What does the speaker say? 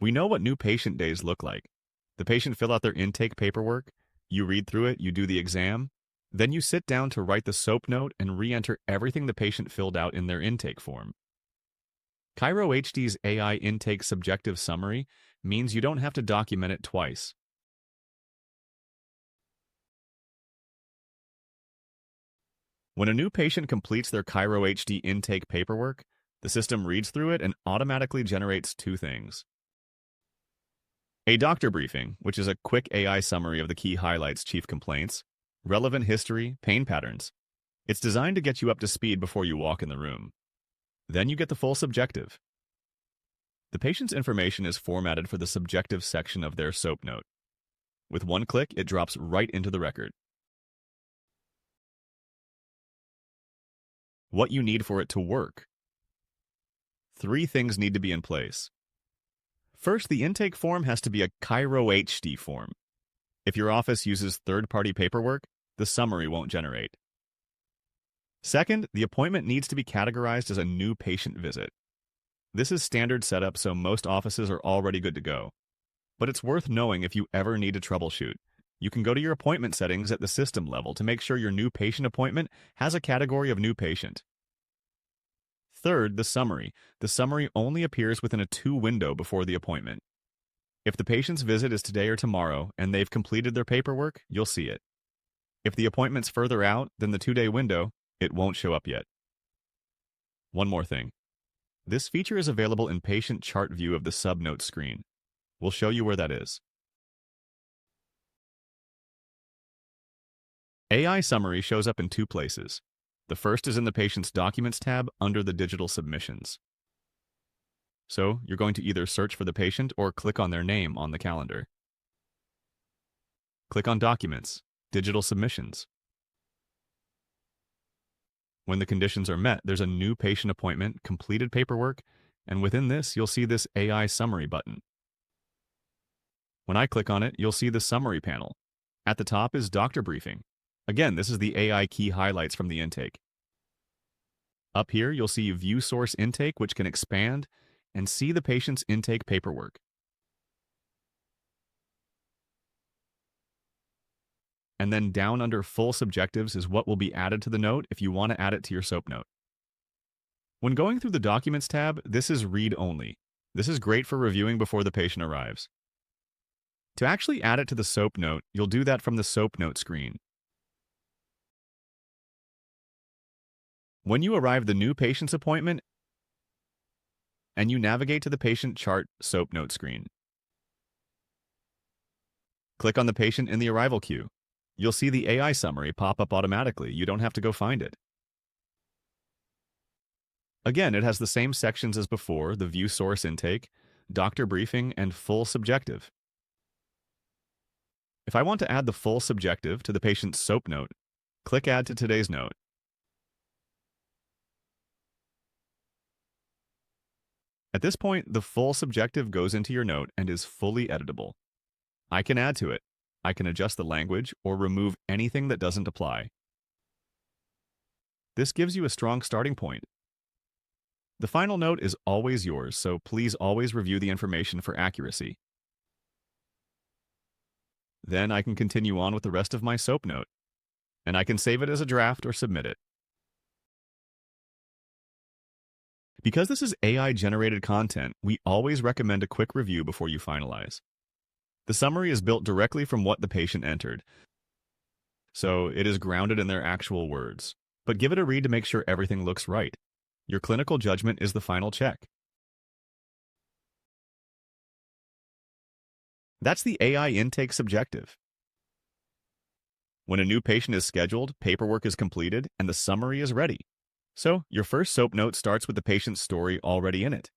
We know what new patient days look like. The patient fill out their intake paperwork, you read through it, you do the exam, then you sit down to write the SOAP note and re-enter everything the patient filled out in their intake form. Cairo HD's AI intake subjective summary means you don't have to document it twice. When a new patient completes their Cairo HD intake paperwork, the system reads through it and automatically generates two things. A doctor briefing, which is a quick AI summary of the key highlights, chief complaints, relevant history, pain patterns. It's designed to get you up to speed before you walk in the room. Then you get the full subjective. The patient's information is formatted for the subjective section of their SOAP note. With one click, it drops right into the record. What you need for it to work. 3 things need to be in place. First, the intake form has to be a Cairo HD form. If your office uses third-party paperwork, the summary won't generate. Second, the appointment needs to be categorized as a new patient visit. This is standard setup, so most offices are already good to go. But it's worth knowing if you ever need to troubleshoot. You can go to your appointment settings at the system level to make sure your new patient appointment has a category of new patient. Third, the summary. The summary only appears within a 2 window before the appointment. If the patient's visit is today or tomorrow and they've completed their paperwork, you'll see it. If the appointment's further out than the 2-day window, it won't show up yet. One more thing. This feature is available in patient chart view of the subnote screen. We'll show you where that is. AI summary shows up in 2 places. The first is in the patient's Documents tab under the Digital Submissions. So you're going to either search for the patient or click on their name on the calendar. Click on Documents, Digital Submissions. When the conditions are met, there's a new patient appointment, completed paperwork, and within this, you'll see this AI summary button. When I click on it, you'll see the summary panel. At the top is doctor briefing. Again, this is the AI key highlights from the intake. Up here, you'll see View Source Intake, which can expand and see the patient's intake paperwork. And then down under Full Subjectives is what will be added to the note if you want to add it to your SOAP note. When going through the Documents tab, this is read only. This is great for reviewing before the patient arrives. To actually add it to the SOAP note, you'll do that from the SOAP note screen. When you arrive the new patient's appointment, and you navigate to the patient chart SOAP note screen. Click on the patient in the arrival queue. You'll see the AI summary pop up automatically. You don't have to go find it. Again, it has the same sections as before, the View Source Intake, Doctor Briefing, and Full Subjective. If I want to add the full subjective to the patient's SOAP note, click Add to today's note. At this point, the full subjective goes into your note and is fully editable. I can add to it. I can adjust the language or remove anything that doesn't apply. This gives you a strong starting point. The final note is always yours, so please always review the information for accuracy. Then I can continue on with the rest of my SOAP note, and I can save it as a draft or submit it. Because this is AI-generated content, we always recommend a quick review before you finalize. The summary is built directly from what the patient entered, so it is grounded in their actual words. But give it a read to make sure everything looks right. Your clinical judgment is the final check. That's the AI intake subjective. When a new patient is scheduled, paperwork is completed, and the summary is ready. So, your first SOAP note starts with the patient's story already in it.